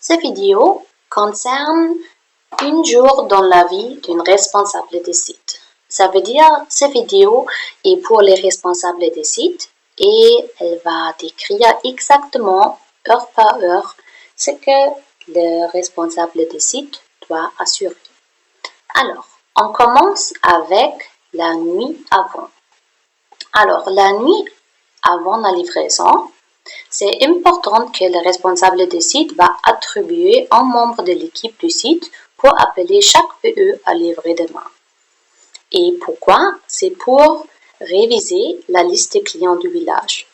Cette vidéo concerne un jour dans la vie d'une responsable de site. Ça veut dire cette vidéo est pour les responsables des sites et elle va décrire exactement, heure par heure, ce que le responsable des sites doit assurer. Alors, on commence avec la nuit avant. Alors, la nuit avant la livraison, c'est important que le responsable du site va attribuer un membre de l'équipe du site pour appeler chaque PE à livrer demain. Et pourquoi? C'est pour réviser la liste des clients du village.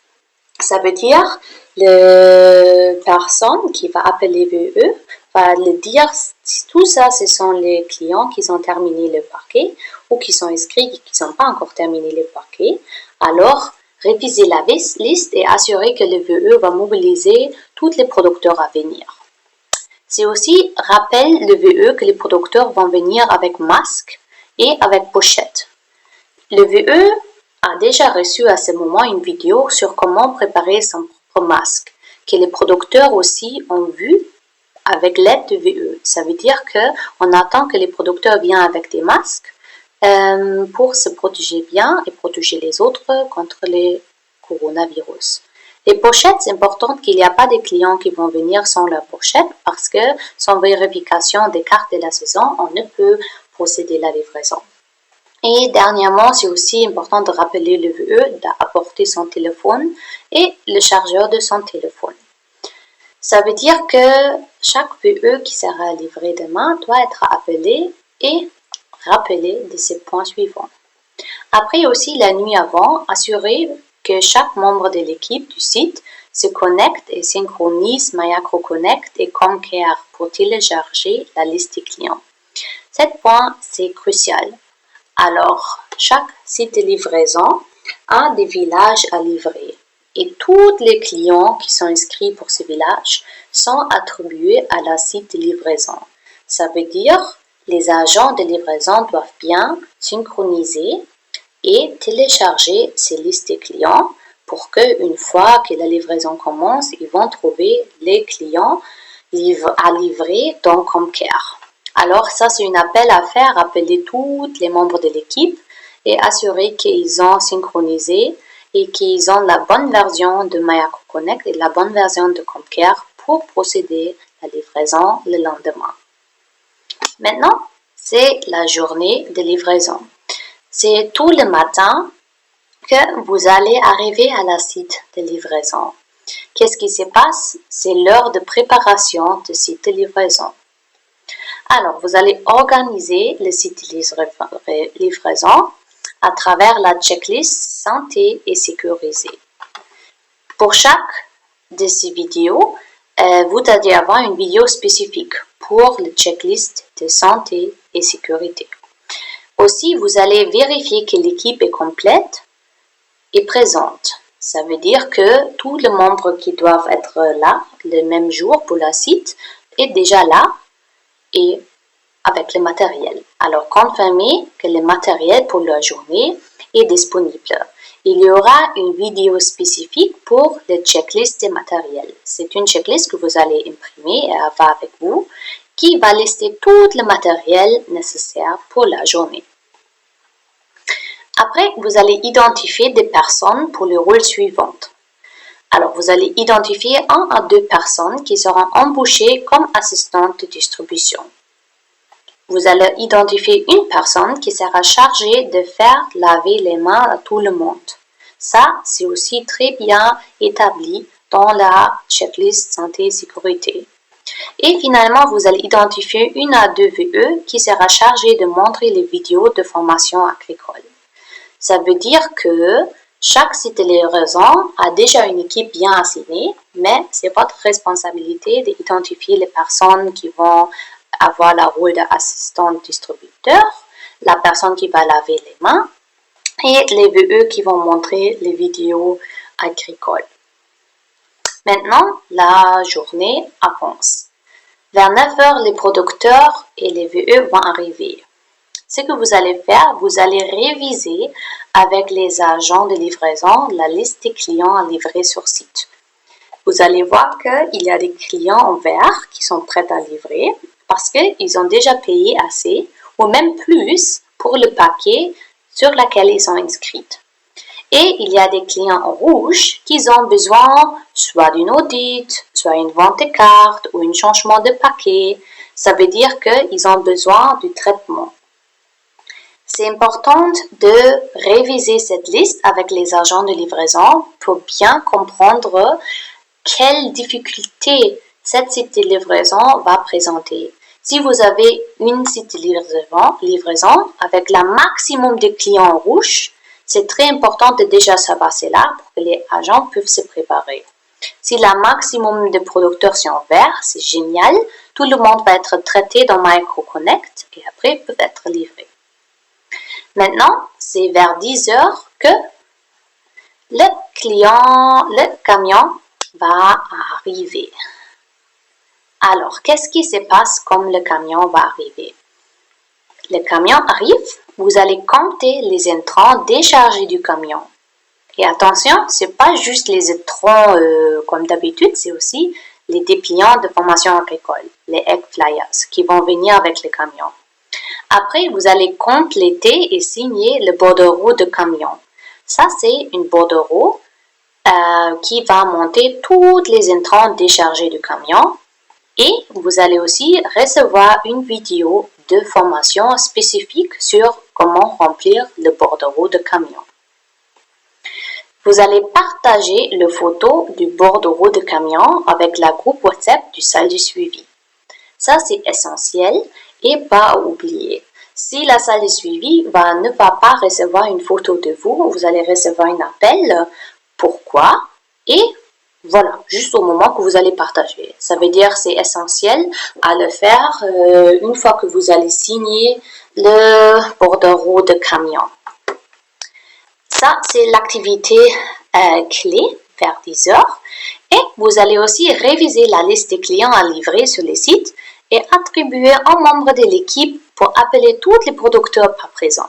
Ça veut dire la personne qui va appeler VE va le dire si tout ça, ce sont les clients qui ont terminé le parquet ou qui sont inscrits et qui n'ont pas encore terminé le parquet. Alors, réviser la liste et assurer que le VE va mobiliser tous les producteurs à venir. C'est aussi rappelle le VE que les producteurs vont venir avec masque et avec pochette. Le VE a déjà reçu à ce moment une vidéo sur comment préparer son propre masque, que les producteurs aussi ont vu avec l'aide du VE. Ça veut dire qu'on attend que les producteurs viennent avec des masques pour se protéger bien et protéger les autres contre les coronavirus. Les pochettes, c'est important qu'il n'y a pas de clients qui vont venir sans leur pochette parce que sans vérification des cartes de la saison, on ne peut procéder à la livraison. Et dernièrement, c'est aussi important de rappeler le VE d'apporter son téléphone et le chargeur de son téléphone. Ça veut dire que chaque VE qui sera livré demain doit être appelé et rappelé de ces points suivants. Après aussi, la nuit avant, assurer que chaque membre de l'équipe du site se connecte et synchronise MyAgroConnect et Comcare pour télécharger la liste des clients. Ce point, c'est crucial. Alors, chaque site de livraison a des villages à livrer et tous les clients qui sont inscrits pour ce village sont attribués à la site de livraison. Ça veut dire les agents de livraison doivent bien synchroniser et télécharger ces listes de clients pour qu'une fois que la livraison commence, ils vont trouver les clients à livrer dans Comcare. Alors ça, c'est un appel à faire, appeler tous les membres de l'équipe et assurer qu'ils ont synchronisé et qu'ils ont la bonne version de MyAgroConnect et la bonne version de Comcare pour procéder à la livraison le lendemain. Maintenant, c'est la journée de livraison. C'est tout le matin que vous allez arriver à la site de livraison. Qu'est-ce qui se passe? C'est l'heure de préparation du site de livraison. Alors, vous allez organiser le site de livraison à travers la checklist santé et sécurisé. Pour chaque de ces vidéos, vous allez avoir une vidéo spécifique pour le checklist de santé et sécurité. Aussi, vous allez vérifier que l'équipe est complète et présente. Ça veut dire que tous les membres qui doivent être là le même jour pour le site est déjà là et avec le matériel. Alors, confirmez que le matériel pour la journée est disponible. Il y aura une vidéo spécifique pour le checklist des matériels. C'est une checklist que vous allez imprimer et avoir avec vous qui va lister tout le matériel nécessaire pour la journée. Après, vous allez identifier des personnes pour le rôle suivant. Alors, vous allez identifier 1 à 2 personnes qui seront embauchées comme assistantes de distribution. Vous allez identifier une personne qui sera chargée de faire laver les mains à tout le monde. Ça, c'est aussi très bien établi dans la checklist santé et sécurité. Et finalement, vous allez identifier 1 à 2 VE qui sera chargée de montrer les vidéos de formation agricole. Ça veut dire que chaque site de livraison a déjà une équipe bien assignée, mais c'est votre responsabilité d'identifier les personnes qui vont avoir le rôle d'assistant distributeur, la personne qui va laver les mains et les VE qui vont montrer les vidéos agricoles. Maintenant, la journée avance. Vers 9 h, les producteurs et les VE vont arriver. Ce que vous allez faire, vous allez réviser avec les agents de livraison la liste des clients à livrer sur site. vous allez voir qu'il y a des clients en vert qui sont prêts à livrer parce qu'ils ont déjà payé assez ou même plus pour le paquet sur lequel ils sont inscrits. Et il y a des clients en rouge qui ont besoin soit d'une audit, soit une vente de carte ou un changement de paquet. Ça veut dire qu'ils ont besoin du traitement. C'est important de réviser cette liste avec les agents de livraison pour bien comprendre quelles difficultés cette site de livraison va présenter. Si vous avez une site de livraison avec le maximum de clients rouges, c'est très important de déjà savoir cela pour que les agents puissent se préparer. Si le maximum de producteurs sont verts, c'est génial. Tout le monde va être traité dans MicroConnect et après peut être livré. Maintenant, c'est vers 10 heures que le camion va arriver. Alors, qu'est-ce qui se passe quand le camion va arriver? Le camion arrive, vous allez compter les entrants déchargés du camion. Et attention, ce n'est pas juste les entrants comme d'habitude, c'est aussi les dépliants de formation agricole, les egg flyers, qui vont venir avec le camion. Après, vous allez compléter et signer le bordereau de camion. Ça, c'est une bordereau qui va monter toutes les entrants déchargés du camion. Et vous allez aussi recevoir une vidéo de formation spécifique sur comment remplir le bordereau de camion. Vous allez partager la photo du bordereau de camion avec la groupe WhatsApp du salle de suivi. Ça, c'est essentiel et pas à oublier. Si la salle de suivi ne va pas recevoir une photo de vous, vous allez recevoir un appel. Pourquoi? Et voilà, juste au moment que vous allez partager. Ça veut dire que c'est essentiel à le faire une fois que vous allez signer le bordereau de camion. Ça, c'est l'activité clé vers 10 heures. Et vous allez aussi réviser la liste des clients à livrer sur le site et attribuer un membre de l'équipe pour appeler tous les producteurs pas présents.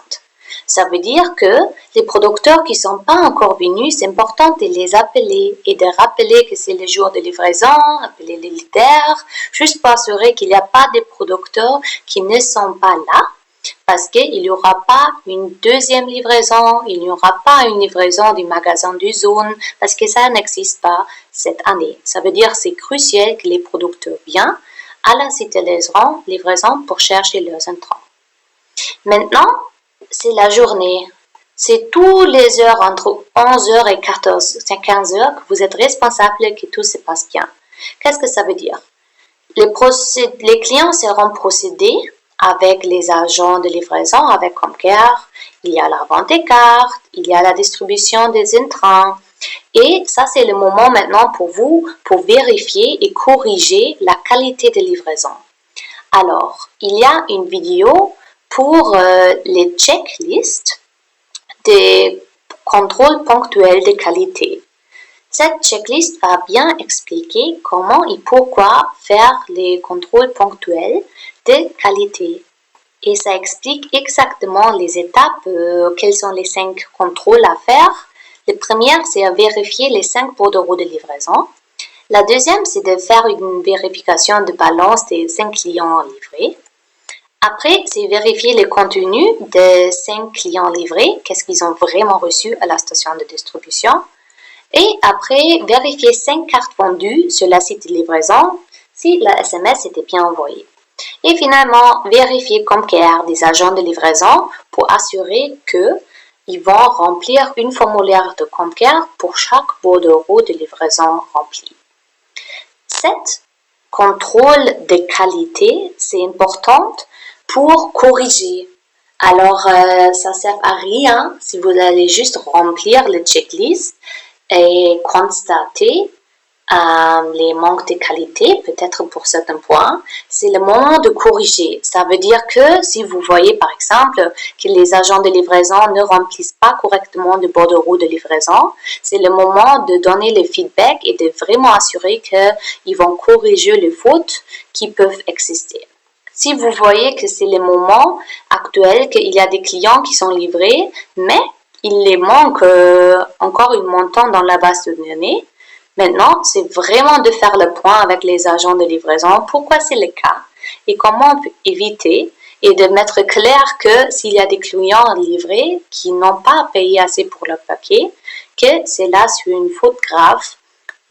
Ça veut dire que les producteurs qui ne sont pas encore venus, c'est important de les appeler et de rappeler que c'est le jour de livraison, appeler les leaders, juste pour assurer qu'il n'y a pas de producteurs qui ne sont pas là, parce qu'il n'y aura pas une deuxième livraison, il n'y aura pas une livraison du magasin du zone, parce que ça n'existe pas cette année. Ça veut dire que c'est crucial que les producteurs viennent à la site de livraison pour chercher leurs entrants. Maintenant, c'est la journée. C'est tous les heures entre 11h et 15h que vous êtes responsable que tout se passe bien. Qu'est-ce que ça veut dire? Les clients seront procédés avec les agents de livraison, avec Comcare. Il y a la vente des cartes, il y a la distribution des entrants. Et ça, c'est le moment maintenant pour vous pour vérifier et corriger la qualité de livraison. Alors, il y a une vidéo pour les checklists des contrôles ponctuels de qualité. Cette checklist va bien expliquer comment et pourquoi faire les contrôles ponctuels de qualité. Et ça explique exactement les étapes, quels sont les 5 contrôles à faire. La première, c'est à vérifier les 5 bordereaux de livraison. La deuxième, c'est de faire une vérification de balance des 5 clients livrés. Après, c'est vérifier le contenu des 5 clients livrés, qu'est-ce qu'ils ont vraiment reçu à la station de distribution. Et après, vérifier 5 cartes vendues sur la site de livraison, si la SMS était bien envoyée. Et finalement, vérifier Comcare des agents de livraison pour assurer qu'ils vont remplir une formulaire de Comcare pour chaque bordereau de livraison rempli. Cet contrôle de qualité, c'est important pour corriger. Alors, ça ne sert à rien si vous allez juste remplir le checklist et constater les manques de qualité, peut-être pour certains points. C'est le moment de corriger. Ça veut dire que si vous voyez par exemple que les agents de livraison ne remplissent pas correctement le bordereau de livraison, c'est le moment de donner le feedback et de vraiment assurer qu'ils vont corriger les fautes qui peuvent exister. Si vous voyez que c'est le moment actuel, qu'il y a des clients qui sont livrés, mais il les manque encore un montant dans la base de données, Maintenant, c'est vraiment de faire le point avec les agents de livraison, pourquoi c'est le cas et comment on peut éviter et de mettre clair que s'il y a des clients livrés qui n'ont pas payé assez pour leur paquet, que c'est là sur une faute grave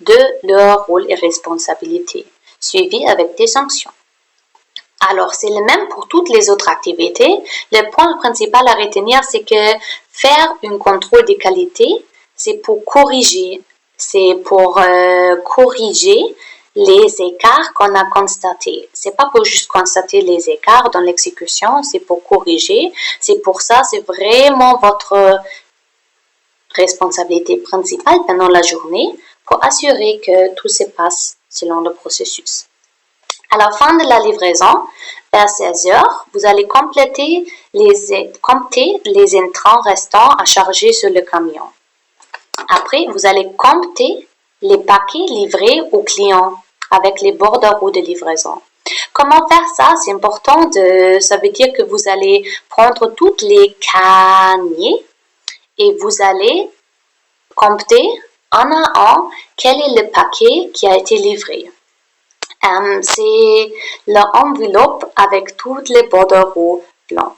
de leur rôle et responsabilité, suivi avec des sanctions. Alors, c'est le même pour toutes les autres activités. Le point principal à retenir, c'est que faire un contrôle de qualité, c'est pour corriger les écarts qu'on a constatés. C'est pas pour juste constater les écarts dans l'exécution, c'est pour corriger. C'est pour ça, c'est vraiment votre responsabilité principale pendant la journée pour assurer que tout se passe selon le processus. À la fin de la livraison, vers 16 heures, vous allez compter les intrants restants à charger sur le camion. Après, vous allez compter les paquets livrés aux clients avec les bordereaux de livraison. Comment faire ça? C'est important. Ça veut dire que vous allez prendre toutes les caniers et vous allez compter un à un quel est le paquet qui a été livré. C'est l'enveloppe avec toutes les bordereaux blancs.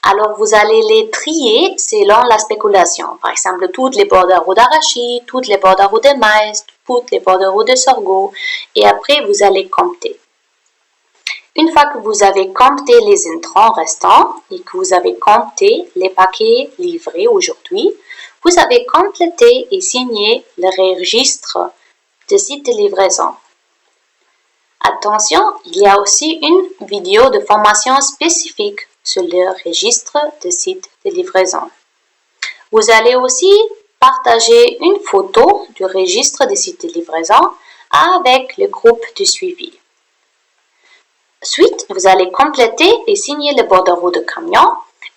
Alors, vous allez les trier selon la spéculation. Par exemple, toutes les bordereaux d'arachide, toutes les bordereaux de maïs, toutes les bordereaux de sorgho. Et après, vous allez compter. Une fois que vous avez compté les intrants restants et que vous avez compté les paquets livrés aujourd'hui, vous avez complété et signé le registre de site de livraison. Attention, il y a aussi une vidéo de formation spécifique sur le registre de site de livraison. Vous allez aussi partager une photo du registre de site de livraison avec le groupe de suivi. Ensuite, vous allez compléter et signer le bordereau de camion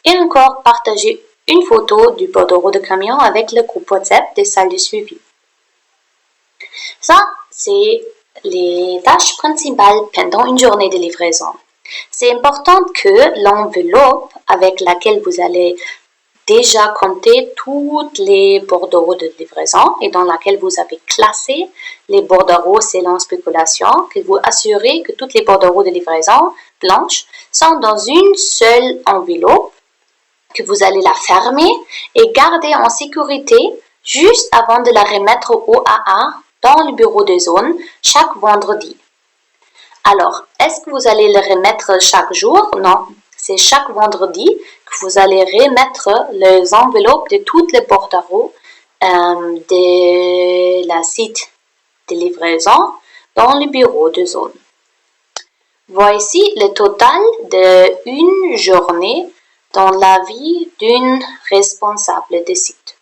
et encore partager une photo du bordereau de camion avec le groupe WhatsApp des salles de suivi. Ça, c'est les tâches principales pendant une journée de livraison. C'est important que l'enveloppe avec laquelle vous allez déjà compter tous les bordereaux de livraison et dans laquelle vous avez classé les bordereaux selon spéculation, que vous assurez que toutes les bordereaux de livraison blanches sont dans une seule enveloppe, que vous allez la fermer et garder en sécurité juste avant de la remettre au AA dans le bureau de zone chaque vendredi. Alors, est-ce que vous allez le remettre chaque jour? Non, c'est chaque vendredi que vous allez remettre les enveloppes de toutes les bordereaux de la site de livraison dans le bureau de zone. Voici le total d'une journée dans la vie d'une responsable de site.